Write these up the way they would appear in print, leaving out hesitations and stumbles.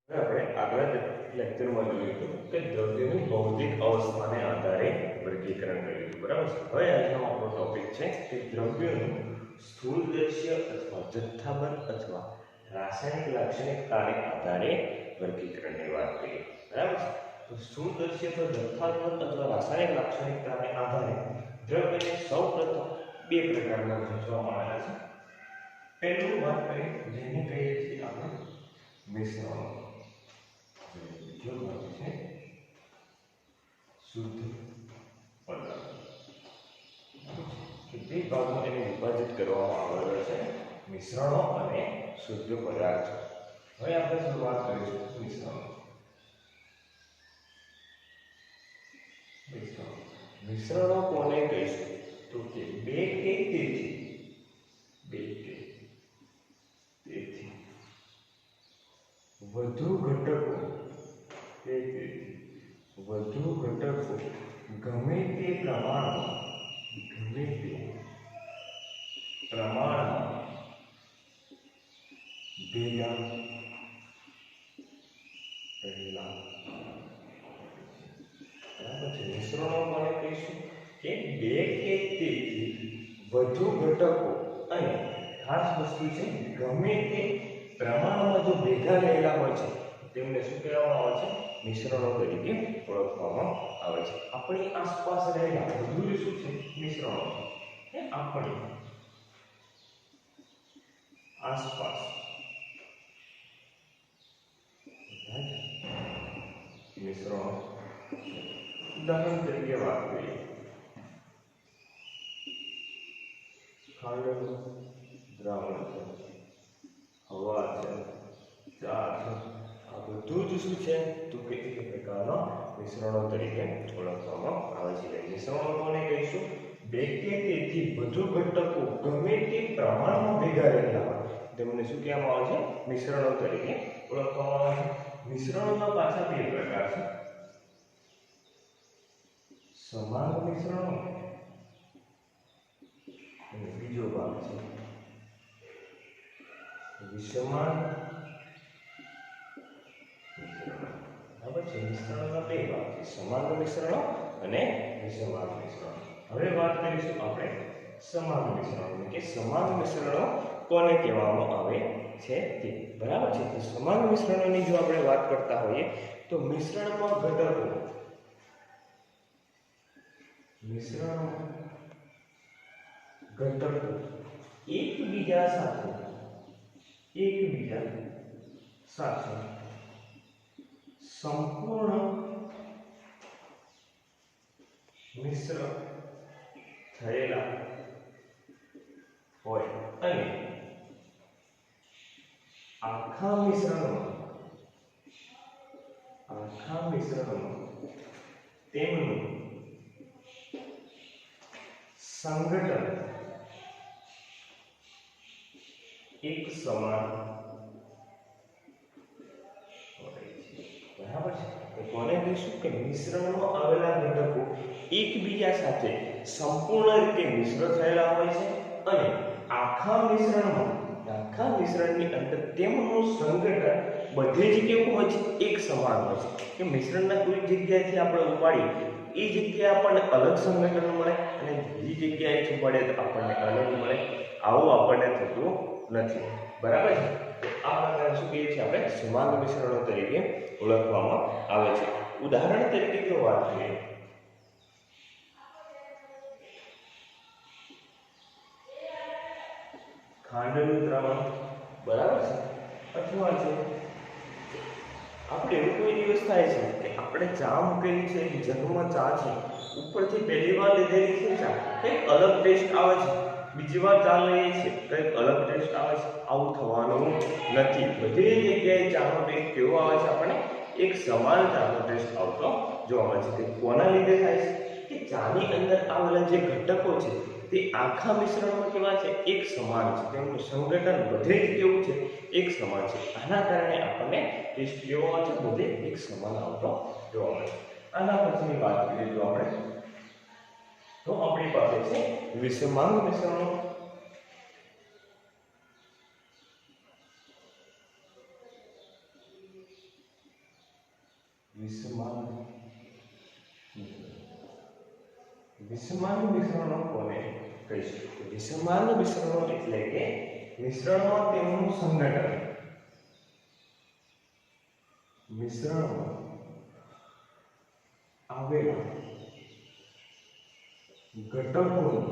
આપણે આગલા લેક્ચરમાં જોયું હતું કે દ્રવ્યની ભૌતિક અવસ્થાને આધારે વર્ગીકરણ કર્યું હતું, બરાબર છે। હવે આજનો આપણો ટોપિક છે કે દ્રવ્યનું સ્થૂળદર્શીય અથવા જથ્થાબંધ અથવા રાસાયણિક લાક્ષણિકતાને આધારે વર્ગીકરણની વાત કરીએ, બરાબર છે। તો સ્થૂળદર્શીય અથવા જથ્થાબંધ અથવા રાસાયણિક લાક્ષણિકતાને આધારે દ્રવ્યને સૌપ્રથમ બે પ્રકારમાં વહેંચવામાં આવ્યા છે। પહેલું વાત કરીએ જેને કહીએ છીએ આપણે મિશ્રણ, जो भाग है शुद्ध पदार्थ के બે ભાગમાં એને વિભાજિત કરવામાં આવેલો છે, મિશ્રણો અને શુદ્ધ પદાર્થો। હવે આપણે શરૂઆત કરીશું મિશ્રણો। મિશ્રણો કોને કહીશું તો કે બે કે તેથી વધુ ઘટકો ગમે તે પ્રમાણમાં ભેગા રહેલા, બરાબર છે। મિશ્રણો કોને કહીશું કે બે કે તેથી વધુ ઘટકો અને ખાસ વસ્તુ છે ગમે તે પ્રમાણમાં જો ભેગા રહેલા હોય છે તેમને શું કહેવામાં આવે છે? મિશ્રણો તરીકે ઓળખવામાં આવે છે। આપણી આસપાસ રહેલા બધું શું છે? મિશ્રણો છે। આપણી આસપાસ મિશ્રણો, ઉદાહરણ તરીકે વાત કરીએ ખાંડનું દ્રાવણ છે, હવા છે, ચા છે, આ બધું જ શું છે તો કે એક પ્રકારના મિશ્રણો તરીકે ઓળખવામાં આવે છે। મિશ્રણો કોને કહીશું? બે કે તેથી વધુ ઘટકો ગમે તે પ્રમાણમાં ભેગા રહેલા હોય તેમને શું કહેવામાં આવે છે? મિશ્રણો તરીકે ઓળખવામાં આવે છે। મિશ્રણોના પાછા બે પ્રકાર છે, સમાન મિશ્રણો અને બીજો ભાગ છે વિષમાન મિશ્રણો, બરાબર છે। મિશ્રણોના બે ભાગ છે, સમાન મિશ્રણો અને વિષમાન મિશ્રણો। હવે વાત કરીશું આપણે સમાન મિશ્રણોની કે સમાન મિશ્રણો કોને કહેવામાં આવે છે તે, બરાબર છે। તો સમાન મિશ્રણોની જો આપણે વાત કરતા હોઈએ તો મિશ્રણમાં ઘટકો એકબીજા સાથે સંપૂર્ણ મિશ્ર થયેલા હોય અને આખા મિશ્રણમાં તેમનું સંગઠન એક સમાન હોય છે, બરાબર છે। તો કોને કહીશું કે મિશ્રણમાં આવેલા ઘટકો એકબીજા સાથે સંપૂર્ણ રીતે મિશ્ર થયેલા હોય છે અને આખા મિશ્રણની અંદર તેમનું સંગઠન બધે જ કેવું હોય છે? એક સમાન હોય છે કે મિશ્રણના કોઈ જગ્યાએથી આપણે ઉપાડીએ એ જગ્યાએ આપણને અલગ સંગઠન મળે અને બીજી જગ્યાએ ઉપાડીએ તો આપણને અલગ મળે, આવું આપણને થતું નથી, બરાબર છે। તો આ પ્રકારે શું કહીએ છીએ આપણે? સમાન મિશ્રણો તરીકે ઓળખવામાં આવે છે। ઉદાહરણ તરીકે જો વાત કરીએ ખાંડનું દ્રાવણ, બરાબર છે, અથવા છે આપણે એવું કોઈ દિવસ થાય છે કે આપણે ચા મૂકેલી છે, જગમાં ચા છે, ઉપરથી પહેલી વાર લીધેલી છે ચા કંઈક અલગ ટેસ્ટ આવે છે, બીજી વાર ચા લઈએ છીએ કંઈક અલગ ટેસ્ટ આવે છે, આવું થવાનું નથી। બધી જગ્યાએ ચાનો ટેસ્ટ કેવો આવે છે? આપણને એક સમાન ચાનો ટેસ્ટ આવતો જોવા મળે છે। કે કોના લીધે થાય છે? કે ચાની અંદર આવેલા જે ઘટકો છે તે આખા મિશ્રણમાં કેવા છે? એક સમાન છે, તેમનું સંગઠન બધે જ કેવું છે? એક સમાન છે। આના કારણે આપણને ટેસ્ટ કેવો આવે છે? બધે એક સમાન આવતો જોવા મળે છે। આના પછીની વાત કરીએ જો આપણે તો આપણી પાસે છે વિષમાંગ મિશ્રણો। વિષમાન વિષમાન મિશ્રણો કોને કહીશું? વિષમાન મિશ્રણો એટલે કે મિશ્રણમાં તેમનું સંઘટન, મિશ્રણમાં આવેલા ઘટકોનું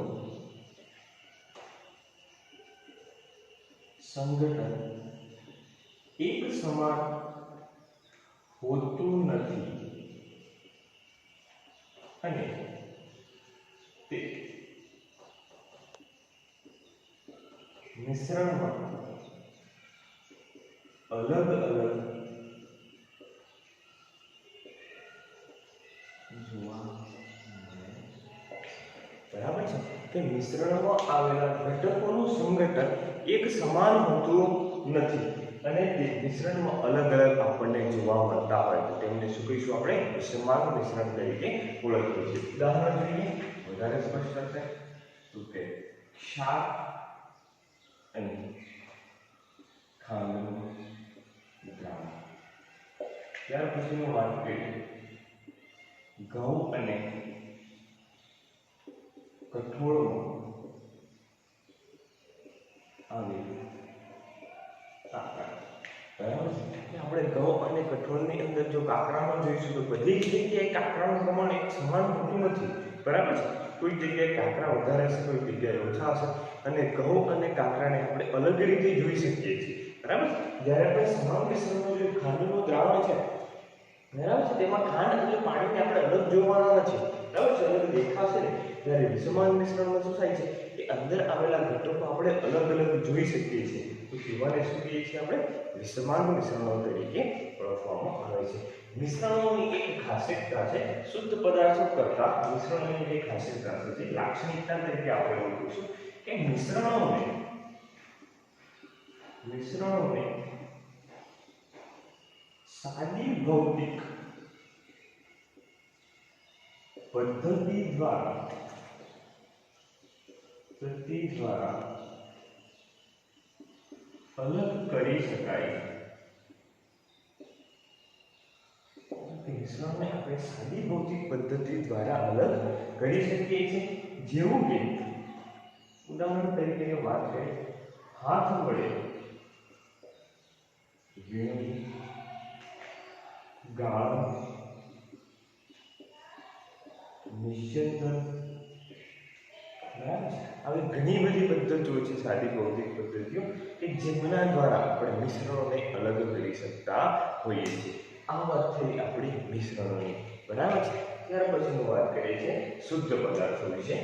સંઘટન એક સમાન હોતું નથી અને તે મિશ્રણમાં અલગ અલગ જોવા મળે. બરાબર છે કે મિશ્રણમાં આવેલા ઘટકોનું સંઘટન એક સમાન હોતું નથી અને તે મિશ્રણમાં અલગ અલગ આપણને જોવા મળતા હોય તો તેમને શું કહીશું? આપણે વિષમાન મિશ્રણ તરીકે ઓળખીએ છીએ. ઉદાહરણ જોઈએ વધારે સ્પષ્ટ થશે તો કે ક્ષાર અને ખાંડનું દ્રાવણ. ત્યાર પછીનું વાત કરીએ ઘઉં અને કઠોળમાં આવેલું કાકરા. બરાબર છે કે આપણે ઘઉં અને કઠોળની અંદર જો કાકરામાં જોઈશું તો બધી જગ્યાએ કાકરાનું પ્રમાણ એક સમાન હોતું નથી. બરાબર છે, કોઈ જગ્યાએ કાકરા વધારે હશે, કોઈ જગ્યાએ ઓછા હશે અને ઘઉં અને કાકરાને આપણે અલગ રીતે જોઈ શકીએ છીએ. બરાબર, જ્યારે આપણે સમાન મિશ્રણમાં જો ખાંડનું દ્રાવણ છે, બરાબર છે, તેમાં ખાંડ એટલે પાણીને આપણે અલગ જોવાના નથી. બરાબર છે, અલગ દેખાશે ને. જ્યારે વિષમાન મિશ્રણમાં શું થાય છે કે અંદર આવેલા ઘટકો આપણે અલગ અલગ જોઈ શકીએ છીએ. તો તેવાને શું કહીએ છીએ? આપણે વિષમાન મિશ્રણો તરીકે ઓળખવામાં આવે છે. મિશ્રણોની એક ખાસિયતતા છે, શુદ્ધ પદાર્થો કરતા મિશ્રણોની એક ખાસિયતતા છે, જે લાક્ષણિકતા તરીકે આપણે ઓળખીશું કે મિશ્રણોને સાદી ભૌતિક પદ્ધતિ દ્વારા અલગ કરી શકાય. મિશ્રણને આપણે સાદી ભૌતિક પદ્ધતિ દ્વારા અલગ કરી શકીએ છીએ. જેવું કે ઉદાહરણ તરીકે વાત કરીએ હાથ વડે વીણી, ગાળ, નિશ્ચંદન. આવી ઘણી બધી પદ્ધતિઓ છે, સાદી ભૌતિક પદ્ધતિઓ કે જેમના દ્વારા આપણે મિશ્રણોને અલગ કરી શકતા હોઈએ છીએ. આ વાત થઈ આપણી મિશ્રણોની. બરાબર છે, ત્યાર પછીનું વાત કરીએ છીએ શુદ્ધ પદાર્થો વિશે.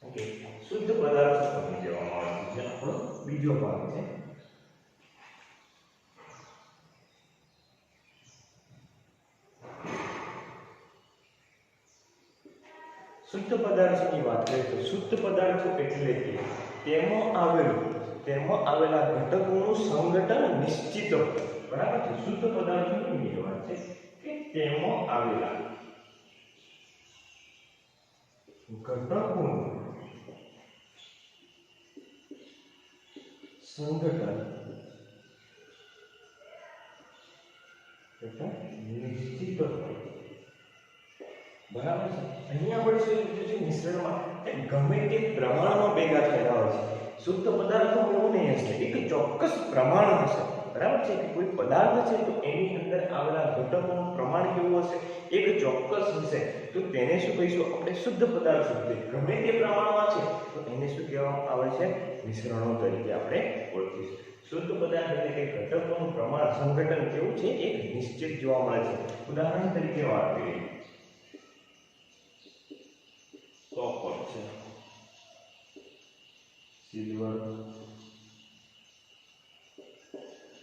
ઓકે, શુદ્ધ પદાર્થો કોને કહેવામાં આવે છે? આપણો બીજો ભાગ છે. શુદ્ધ પદાર્થોની વાત કરીએ તો શુદ્ધ પદાર્થો એટલે કે તેમાં આવેલા ઘટકોનું સંઘટન નિશ્ચિત હોય. બરાબર છે, શુદ્ધ પદાર્થોની વાત છે કે તેમાં આવેલા ઘટકોનું સંઘટન નિશ્ચિત હોય. બરાબર છે, અહીંયા આપણે શું લીધું છે? મિશ્રણમાં ગમે તે પ્રમાણમાં ભેગા થયેલા હોય છે. શુદ્ધ પદાર્થો એવું નહીં હશે, એક ચોક્કસ પ્રમાણ હશે. બરાબર છે, કે કોઈ પદાર્થ છે તો એની અંદર આવેલા ઘટકોનું પ્રમાણ કેવું હશે? એક ચોક્કસ હશે. તો તેને શું કહીશું? આપણે શુદ્ધ પદાર્થ. ગમે તે પ્રમાણમાં છે તો એને શું કહેવામાં આવે છે? મિશ્રણો તરીકે આપણે ઓળખીશું. શુદ્ધ પદાર્થ એટલે કે ઘટકોનું પ્રમાણ સંઘટન કેવું છે? એક નિશ્ચિત જોવા મળે છે. ઉદાહરણ તરીકે વાત કરીએ કોપર છે, સિલ્વર,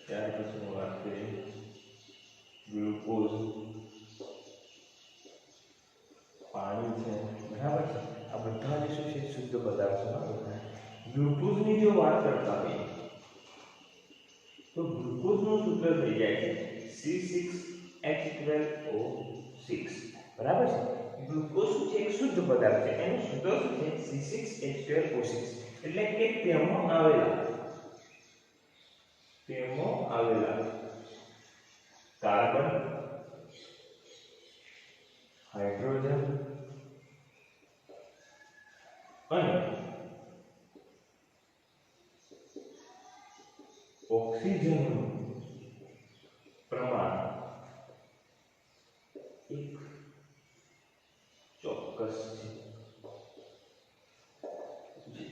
ત્યાર પછી વાત કરીએ ગ્લુકોઝ, પાણી છે. બરાબર છે, આ બધા જે શું છે? શુદ્ધ પદાર્થો. ગ્લુકોઝની જો વાત કરતા હોઈએ તો ગ્લુકોઝનું સૂત્ર થઈ જાય છે C6H12O6. બરાબર છે, ગ્લુકોઝ છે એક શુદ્ધ પદાર્થ છે, એનું સૂત્ર શું છે? C6H12O6. એટલે કે તેમાં આવેલા કાર્બન અને ઓક્સિજનનું પ્રમાણ એક ચોક્કસ છે,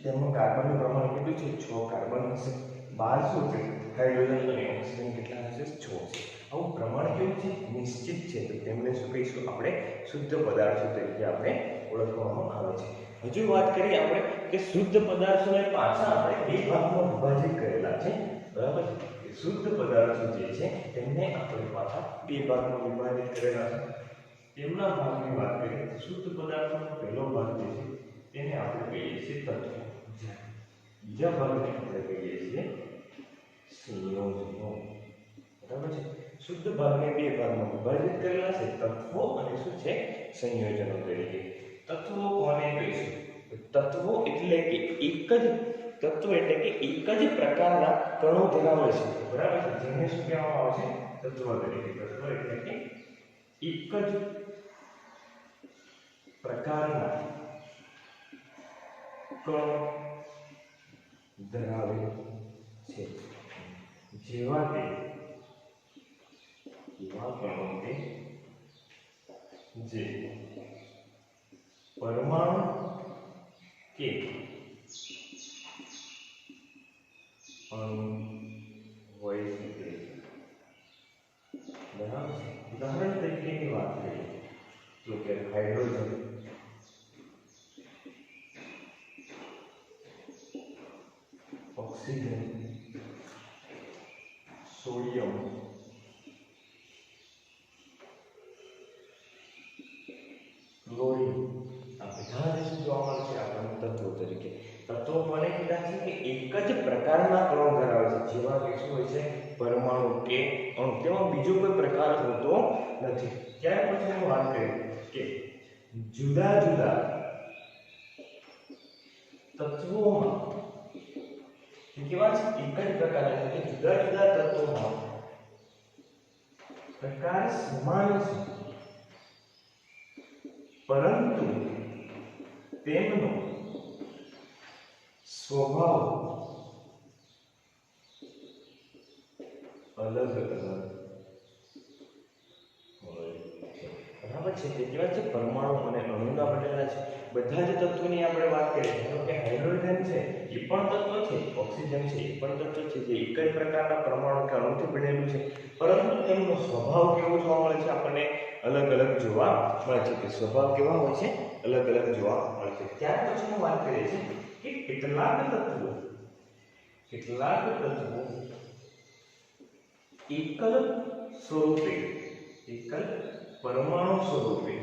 તેમાં કાર્બનનું પ્રમાણ કેટલું છે? 6 કાર્બન હશે, 12 શું છે? હાઇડ્રોજન અને ઓક્સિજન કેટલા હશે? 6 છે. આવું પ્રમાણ કેવું છે? નિશ્ચિત છે. તો તેમને શું કહીશું? આપણે શુદ્ધ પદાર્થો તરીકે આપણે ઓળખવામાં આવે છે. હજુ વાત કરીએ આપણે કે શુદ્ધ પદાર્થોને પાછા આપણે બે ભાગમાં વિભાજિત કરેલા છે, બરાબર છે? શુદ્ધ પદાર્થો જે છે તેમને આપણે પાછા બે ભાગમાં વિભાજિત કરેલા છે. તેમના ભાગની વાત કરીએ તો શુદ્ધ પદાર્થોનો પહેલો ભાગ જે છે તેને આપણે કહીએ છીએ તત્વો, બીજા ભાગને આપણે કહીએ છીએ સંયોજનો, બરાબર છે? શુદ્ધ ભાગને બે ભાગમાં વિભાજિત કરેલા છે, તત્વો અને શું છે? સંયોજનો તરીકે. તત્વો કોને કહીશું? તત્વો એટલે કે એક જ પ્રકારના કણો ધરાવે છે, બરાબર છે? જેને શું કહેવામાં આવે છે? તત્વ તરીકે. તત્વ એટલે કે એક જ પ્રકારના કણો ધરાવે છે, જેવા કે એવા કણો કે જે પરમાણુ કે અણુ હોઈ શકે, બરાબર છે? ઉદાહરણ તરીકેની વાત કરીએ તો કે હાઇડ્રોજન, ઓક્સિજન, સોડિયમ, ક્લોરીન, આ બધા જ શું જોવા મળે છે આપણને તત્વો તરીકે. તત્વો કોને કીધા છે? કે એક જ પ્રકારના કણો ધરાવે છે, જેવા કે શું હોય છે? પરમાણુ કે અણુ. તેમાં બીજો કોઈ પ્રકાર હોતો નથી. ત્યાર પછી હું વાત કરીએ કે જુદા જુદા તત્વોમાં કેવા છે? એક જ પ્રકારના, એટલે કે જુદા જુદા તત્વોમાં પ્રકાર સમાન છે, પરંતુ તેમનો સ્વભાવ અલગ અલગ હોય છે, બરાબર છે? તે કેવા છે? પરમાણુ અને અણુના બનેલા છે. બધા જ તત્વોની આપણે વાત કરીએ તો કે હાઇડ્રોજન છે એ પણ તત્વ છે, ઓક્સિજન છે એ પણ તત્વ છે, જે એક જ પ્રકારના પરમાણુ કે અણુથી બનેલું છે, પરંતુ તેમનો સ્વભાવ કેવો જોવા મળે છે? આપણને અલગ અલગ જોવા મળે છે. કે સ્વભાવ કેવા હોય છે? અલગ અલગ જોવા મળે છે. ત્યાર પછી હું વાત કરીએ છીએ કે કેટલાક તત્વો એકલ સ્વરૂપે, એકલ પરમાણુ સ્વરૂપે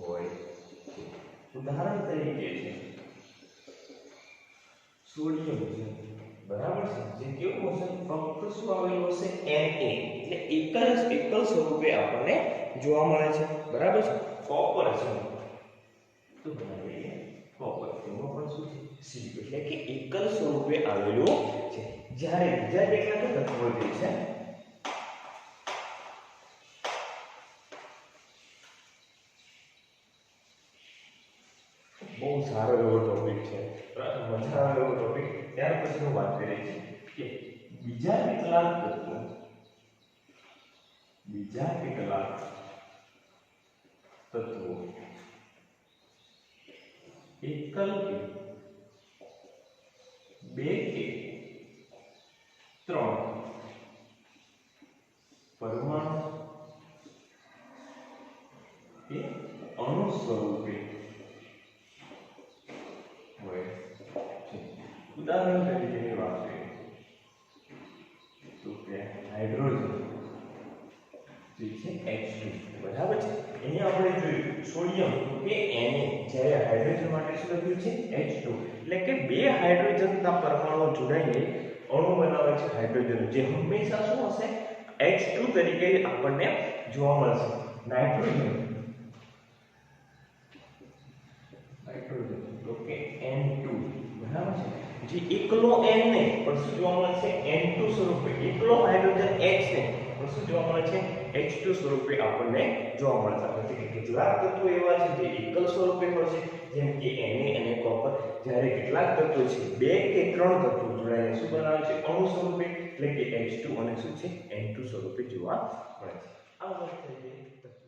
હોય છે. ઉદાહરણ તરીકે છે સોડિયમ છે, બરાબર છે? જે કેવું હશે? ફક્ત શું આવેલું હશે? Na, એટલે એકલ સ્વરૂપે આપણને જોવા મળે છે, બરાબર છે? કોપર છે તો બનાવીએ કોપર, તેમાં પણ શું છે? C, એટલે કે એકલ સ્વરૂપે આવેલું છે. જ્યારે બીજા કેટલાક તત્વો જે છે બહુ સારો એવો ટોપિક છે, મજા આવે એવો ટોપિક. ત્યાર પછી હું વાત કરીએ છીએ કે બીજા કેટલાક તત્વો એકલ કે બે કે ત્રણ પરમાણુ કે અણુ સ્વરૂપે હોય છે. ઉદાહરણ તરીકેની વાત કરીએ તો કે હાઇડ્રોજન જે છે H2, બરાબર છે? અહીંયા આપણે જોયું સોડિયમ કે Na, જ્યારે હાઇડ્રોજન માટે શું લખ્યું છે? H2, એટલે કે બે હાઇડ્રોજનના પરમાણુ જોડાઈને અણુ બનાવે છે હાઇડ્રોજન, જે હંમેશા શું હશે? H2 તરીકે આપણને જોવા મળશે. નાઇટ્રોજન તો કે N2, બરાબર છે? જે એકલો N ને પણ શું જોવા મળે છે? N2 સ્વરૂપે. એકલો હાઇડ્રોજન H ને પણ શું જોવા મળે છે? H2 સ્વરૂપે આપણને જોવા મળતા હોય છે કે કેટલાક તત્વો એવા છે જે એકલ સ્વરૂપે હોય છે જેમ કે Na અને કોપર, જ્યારે કેટલાક તત્વો છે 2 કે 3 તત્વો જોડાઈને શું બનાવે છે અણુ સ્વરૂપે એટલે કે H2 અને શું છે N2 સ્વરૂપે જોવા મળે છે. આ વાત થઈ ગઈ